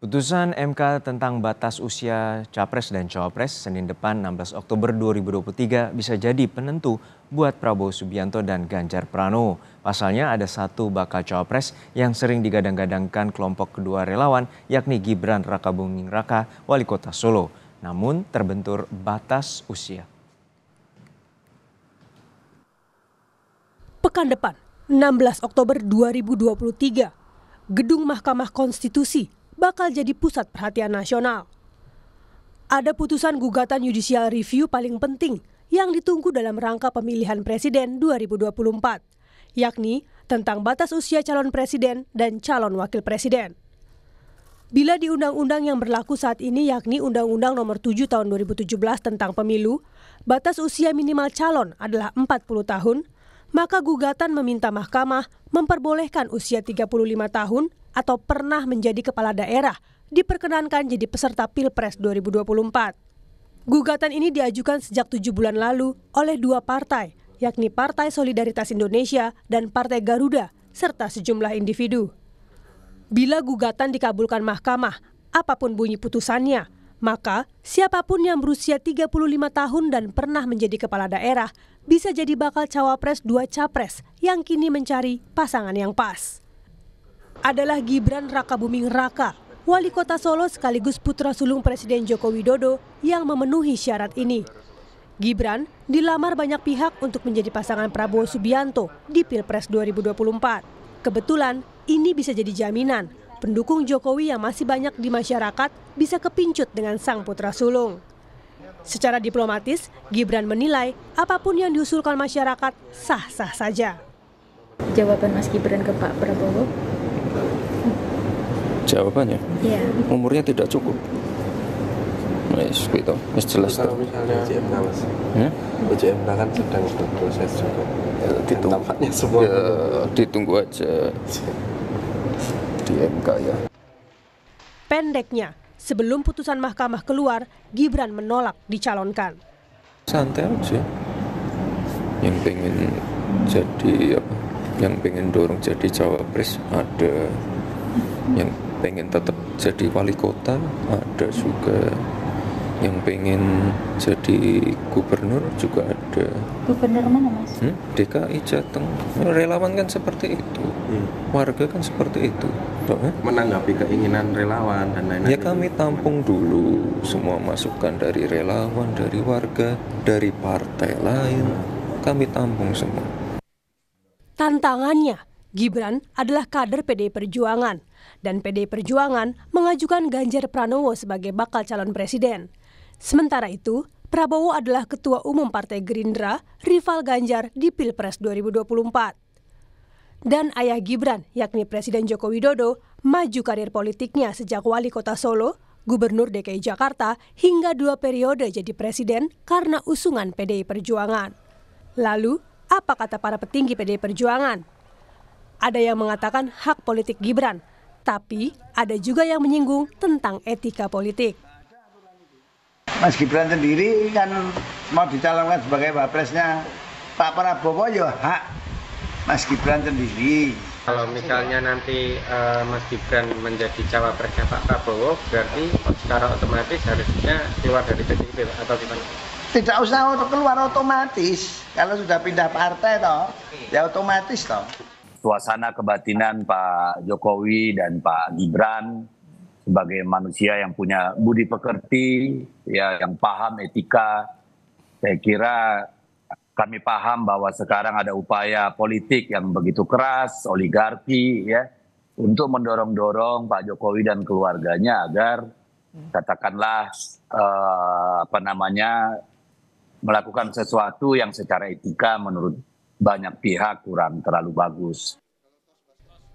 Putusan MK tentang batas usia Capres dan Cawapres Senin depan 16 Oktober 2023 bisa jadi penentu buat Prabowo Subianto dan Ganjar Pranowo. Pasalnya ada satu bakal Cawapres yang sering digadang-gadangkan kelompok kedua relawan yakni Gibran Rakabuming Raka, Wali Kota Solo. Namun terbentur batas usia. Pekan depan, 16 Oktober 2023, Gedung Mahkamah Konstitusi bakal jadi pusat perhatian nasional. Ada putusan gugatan judicial review paling penting yang ditunggu dalam rangka pemilihan presiden 2024, yakni tentang batas usia calon presiden dan calon wakil presiden. Bila di undang-undang yang berlaku saat ini yakni Undang-Undang Nomor 7 Tahun 2017 tentang Pemilu, batas usia minimal calon adalah 40 tahun, maka gugatan meminta mahkamah memperbolehkan usia 35 tahun atau pernah menjadi kepala daerah diperkenankan jadi peserta Pilpres 2024. Gugatan ini diajukan sejak 7 bulan lalu oleh dua partai, yakni Partai Solidaritas Indonesia dan Partai Garuda, serta sejumlah individu. Bila gugatan dikabulkan mahkamah, apapun bunyi putusannya, maka siapapun yang berusia 35 tahun dan pernah menjadi kepala daerah bisa jadi bakal cawapres dua capres yang kini mencari pasangan yang pas. Adalah Gibran Rakabuming Raka, Wali Kota Solo sekaligus putra sulung Presiden Joko Widodo yang memenuhi syarat ini. Gibran dilamar banyak pihak untuk menjadi pasangan Prabowo Subianto di Pilpres 2024. Kebetulan ini bisa jadi jaminan pendukung Jokowi yang masih banyak di masyarakat bisa kepincut dengan sang putra sulung. Secara diplomatis, Gibran menilai apapun yang diusulkan masyarakat sah-sah saja. Jawaban Mas Gibran ke Pak Prabowo? Jawabannya? Iya. Umurnya tidak cukup. Wes gitu, wes jelas. Kalau misalnya uji MK kan sedang berproses juga. Tampaknya semua ditunggu aja di MK ya. Pendeknya, sebelum putusan mahkamah keluar, Gibran menolak dicalonkan. Santai aja. Yang pengen jadi apa? Yang pengen dorong jadi cawapres ada, yang pengen tetap jadi wali kota ada juga, yang pengen jadi gubernur juga ada. Gubernur mana, Mas? DKI Jateng. Relawan kan seperti itu, warga kan seperti itu. menanggapi keinginan relawan dan lain-lain. Ya kami tampung dulu semua masukan dari relawan, dari warga, dari partai lain. Kami tampung semua. Tantangannya, Gibran adalah kader PDI Perjuangan dan PDI Perjuangan mengajukan Ganjar Pranowo sebagai bakal calon presiden. Sementara itu, Prabowo adalah Ketua Umum Partai Gerindra, rival Ganjar di Pilpres 2024. Dan ayah Gibran, yakni Presiden Joko Widodo, maju karir politiknya sejak Wali Kota Solo, Gubernur DKI Jakarta, hingga 2 periode jadi presiden karena usungan PDI Perjuangan. Lalu, apa kata para petinggi PDI Perjuangan? Ada yang mengatakan hak politik Gibran, tapi ada juga yang menyinggung tentang etika politik. Mas Gibran sendiri kan mau dicalonkan sebagai wapresnya Pak Prabowo, ya hak Mas Gibran sendiri. Kalau misalnya nanti Mas Gibran menjadi cawapresnya Pak Prabowo, berarti secara otomatis harusnya keluar dari PDIP atau gimana? Tidak usah keluar otomatis. Kalau sudah pindah partai toh, ya otomatis toh. Suasana kebatinan Pak Jokowi dan Pak Gibran sebagai manusia yang punya budi pekerti, ya yang paham etika, saya kira kami paham bahwa sekarang ada upaya politik yang begitu keras, oligarki, ya, untuk mendorong-dorong Pak Jokowi dan keluarganya agar katakanlah melakukan sesuatu yang secara etika menurut banyak pihak kurang terlalu bagus.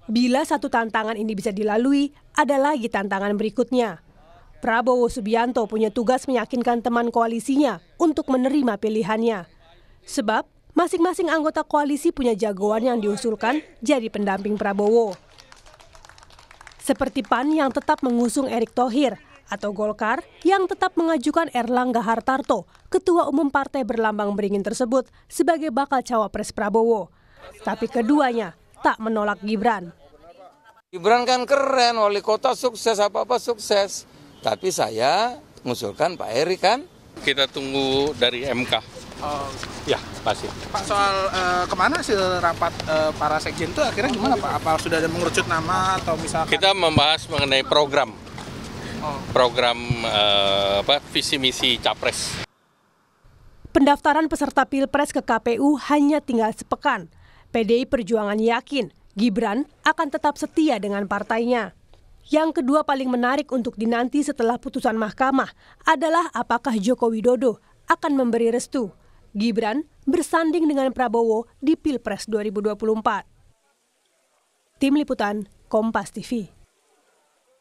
Bila satu tantangan ini bisa dilalui, ada lagi tantangan berikutnya. Prabowo Subianto punya tugas meyakinkan teman koalisinya untuk menerima pilihannya. Sebab masing-masing anggota koalisi punya jagoan yang diusulkan jadi pendamping Prabowo. Seperti PAN yang tetap mengusung Erick Thohir, atau Golkar yang tetap mengajukan Erlangga Hartarto, Ketua Umum Partai Berlambang Beringin tersebut, sebagai bakal cawapres Prabowo. Tapi keduanya tak menolak Gibran. Gibran kan keren, wali kota sukses, apa-apa sukses. Tapi saya mengusulkan Pak Eri kan. Kita tunggu dari MK. Ya, pasti. Pak, soal kemana hasil rapat para sekjen itu akhirnya gimana Pak? Apa sudah ada mengerucut nama atau misalkan? Kita membahas mengenai program visi misi Capres. Pendaftaran peserta Pilpres ke KPU hanya tinggal sepekan. PDI Perjuangan yakin Gibran akan tetap setia dengan partainya. Yang kedua paling menarik untuk dinanti setelah putusan mahkamah adalah apakah Joko Widodo akan memberi restu Gibran bersanding dengan Prabowo di Pilpres 2024. Tim Liputan, Kompas TV.